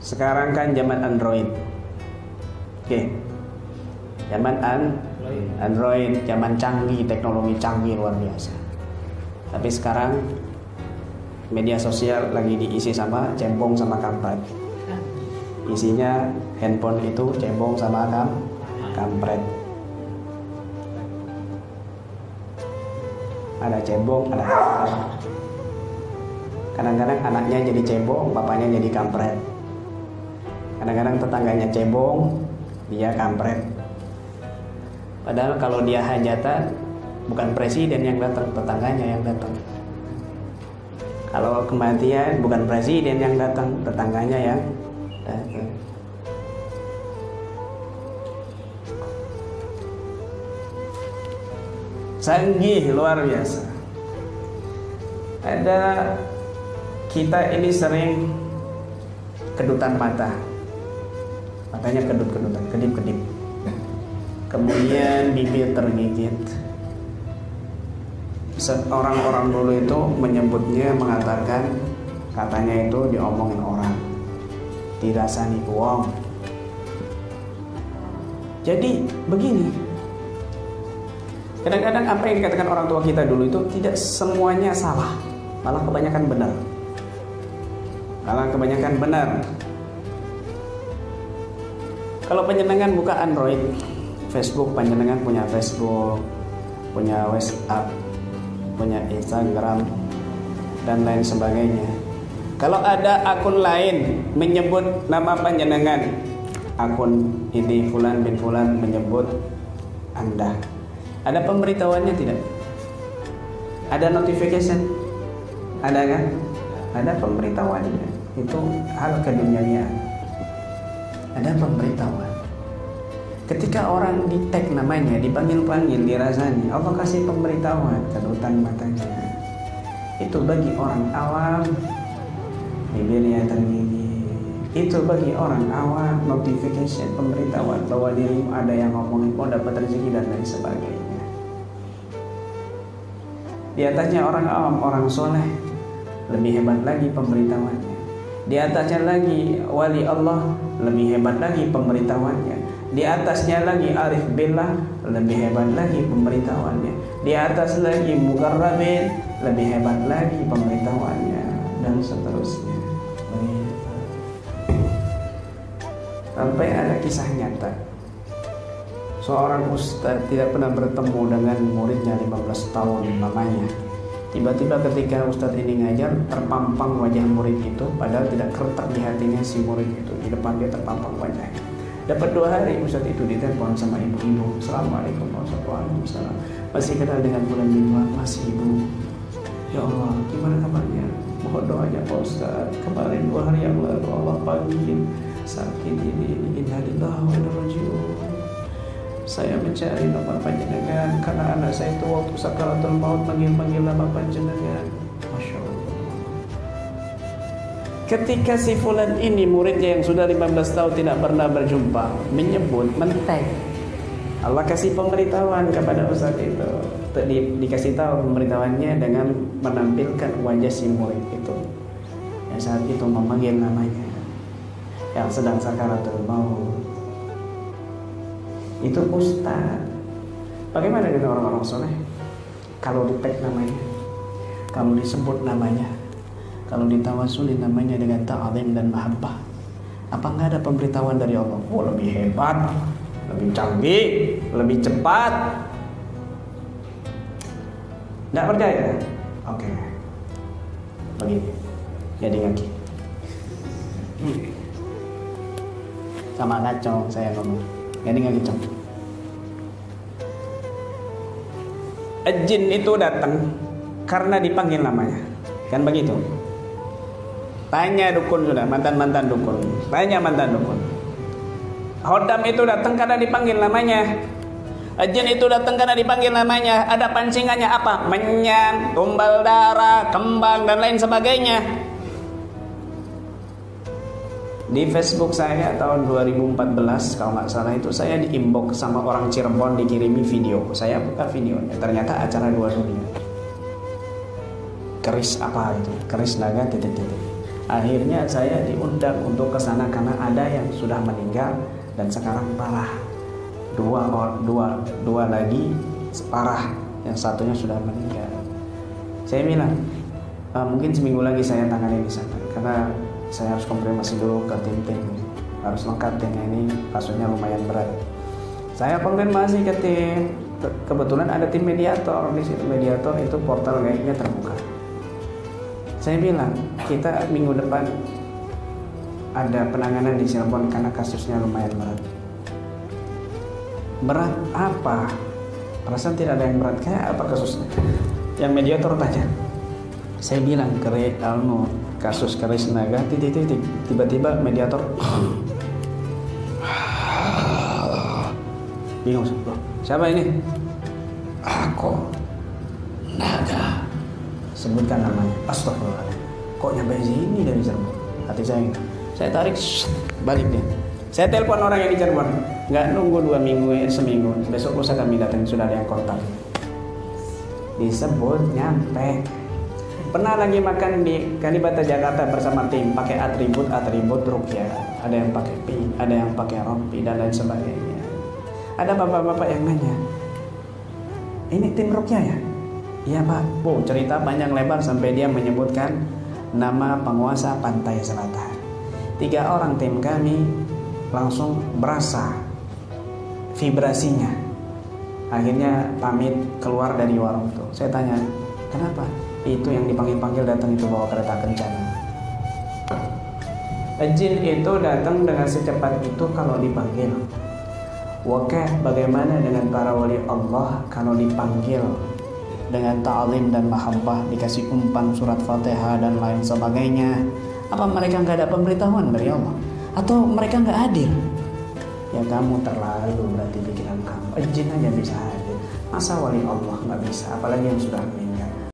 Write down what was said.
Sekarang kan zaman Android. Oke. Zaman Android, zaman canggih, teknologi canggih luar biasa. Tapi sekarang media sosial lagi diisi sama cebong sama kampret. Isinya handphone itu cebong sama kampret. Ada cebong, ada kampret. Kadang-kadang anaknya jadi cebong, bapaknya jadi kampret. Kadang-kadang tetangganya cebong, dia kampret. Padahal kalau dia hajatan, bukan presiden yang datang, tetangganya yang datang. Kalau kematian, bukan presiden yang datang, tetangganya yang datang. Canggih luar biasa. Ada kita ini sering kedutan mata. Matanya kedut-kedutan, kedip-kedip. Kemudian bibir tergigit. Orang-orang dulu itu menyebutnya, mengatakan katanya itu diomongin orang, dirasani uang. Jadi begini, kadang-kadang apa yang dikatakan orang tua kita dulu itu tidak semuanya salah, malah kebanyakan benar. Kalau penjenengan buka Android, Facebook, penjenengan punya Facebook, punya WhatsApp, punya Instagram, dan lain sebagainya. Kalau ada akun lain menyebut nama penjenengan, akun ini Fulan bin Fulan menyebut Anda, ada pemberitahuannya tidak? Ada notification? Ada kan? Ada pemberitahuannya. Itu hal keduniaan. Ada pemberitahuan. Ketika orang di-tag namanya, dipanggil-panggil, dirasani, Allah kasih pemberitahuan, kedutan matanya. Itu bagi orang awam, bibirnya tergigit. Itu bagi orang awam, notification, pemberitahuan bahwa dirimu ada yang ngomongin kau dapat rezeki dan lain sebagainya. Di atasnya orang awam, orang soleh, lebih hebat lagi pemberitahuannya. Di atasnya lagi wali Allah, lebih hebat lagi pemberitahuannya. Di atasnya lagi arif billah, lebih hebat lagi pemberitahuannya. Di atas lagi muqarrabin, lebih hebat lagi pemberitahuannya, dan seterusnya. Sampai ada kisah nyata, seorang ustaz tidak pernah bertemu dengan muridnya 15 tahun lamanya. Tiba-tiba ketika ustaz ini ngajar, terpampang wajah murid itu, padahal tidak keretak di hatinya si murid itu. Di depan dia terpampang wajahnya. Dapat 2 hari ustaz itu ditelepon sama ibu-ibu. Assalamualaikum warahmatullahi wabarakatuh. Masih kenal dengan bulan mingguan? Masih ibu. Ya Allah, gimana kabarnya? Mohon doanya Pak Ustaz. Kemarin 2 hari yang lalu Allah panggil sakit ini. Innalillahi wa inna ilaihi raji'un. Saya mencari nama panjenengan karena anak saya itu waktu sakaratul maut panggil-panggil nama panjenengan. Masya Allah. Ketika si fulan ini muridnya yang sudah 15 tahun tidak pernah berjumpa menyebut, men-tag, Allah kasih pemberitahuan kepada ustaz itu. Dikasih tahu pemberitahuannya dengan menampilkan wajah si murid itu yang saat itu memanggil namanya, yang sedang sakaratul maut. Itu ustaz. Bagaimana dengan orang-orang soleh? Kalau di-tag namanya, kalau disebut namanya, kalau ditawasuli namanya dengan ta'zim dan mahabbah, apa enggak ada pemberitahuan dari Allah? Oh, lebih hebat, lebih canggih, lebih cepat. Enggak percaya? Oke. Begini. Jadi lagi. Sama kacau saya ngomong. Jadi nggak gitu. Jin itu datang karena dipanggil namanya, kan begitu? Tanya dukun sudah, mantan dukun. Tanya mantan dukun. Hodam itu datang karena dipanggil namanya. Jin itu datang karena dipanggil namanya. Ada pancingannya apa? Menyan, tumbal darah, kembang dan lain sebagainya. Di Facebook saya tahun 2014 kalau nggak salah itu saya di-inbox sama orang Cirebon, dikirimi video. Saya buka videonya, ternyata acara 2 dunia. Keris apa itu? Keris naga titik-titik. Akhirnya saya diundang untuk ke sana karena ada yang sudah meninggal dan sekarang parah. Dua lagi parah, yang satunya sudah meninggal. Saya bilang mungkin seminggu lagi saya tangani di sana karena saya harus konfirmasi dulu ke tim, harus lengkap timnya, ini kasusnya lumayan berat. Saya konfirmasi ke tim, kebetulan ada tim mediator di situ. Mediator itu portal gaibnya terbuka. Saya bilang kita minggu depan ada penanganan di Cirebon karena kasusnya lumayan berat. Berat apa? Perasaan tidak ada yang berat. Kayak apa kasusnya? Yang mediator tanya. Saya bilang kasus keris naga titik. Tiba-tiba mediator bingung. Siapa ini? Aku naga. Sebutkan namanya. Astagfirullahaladzim. Kok nyampe sini dari Cirebon? Hati saya gitu. Saya tarik balik dia. Saya telepon orang yang di Cirebon. Nggak nunggu 2 minggu, seminggu. Besok lusa kami datang, sudah ada yang kontak. Disebut nyampe. Pernah lagi makan di Kalibata Jakarta bersama tim, pakai atribut ruqyah. Ada yang pakai pi, ada yang pakai rompi dan lain sebagainya. Ada bapak-bapak yang nanya, ini tim ruqyah ya? Iya Pak. Cerita panjang lebar sampai dia menyebutkan nama penguasa pantai selatan. 3 orang tim kami langsung berasa vibrasinya. Akhirnya pamit keluar dari warung itu. Saya tanya, kenapa? Itu yang dipanggil-panggil datang itu bawa kereta kencana. Jin itu datang dengan secepat itu kalau dipanggil. Wakah bagaimana dengan para wali Allah kalau dipanggil dengan ta'lim dan mahabbah, dikasih umpan surat Fatihah dan lain sebagainya? Apa mereka nggak ada pemberitahuan dari Allah? Atau mereka nggak adil? Ya kamu terlalu berarti pikiran kamu. Jin aja bisa hadir, masa wali Allah nggak bisa? Apalagi yang sudah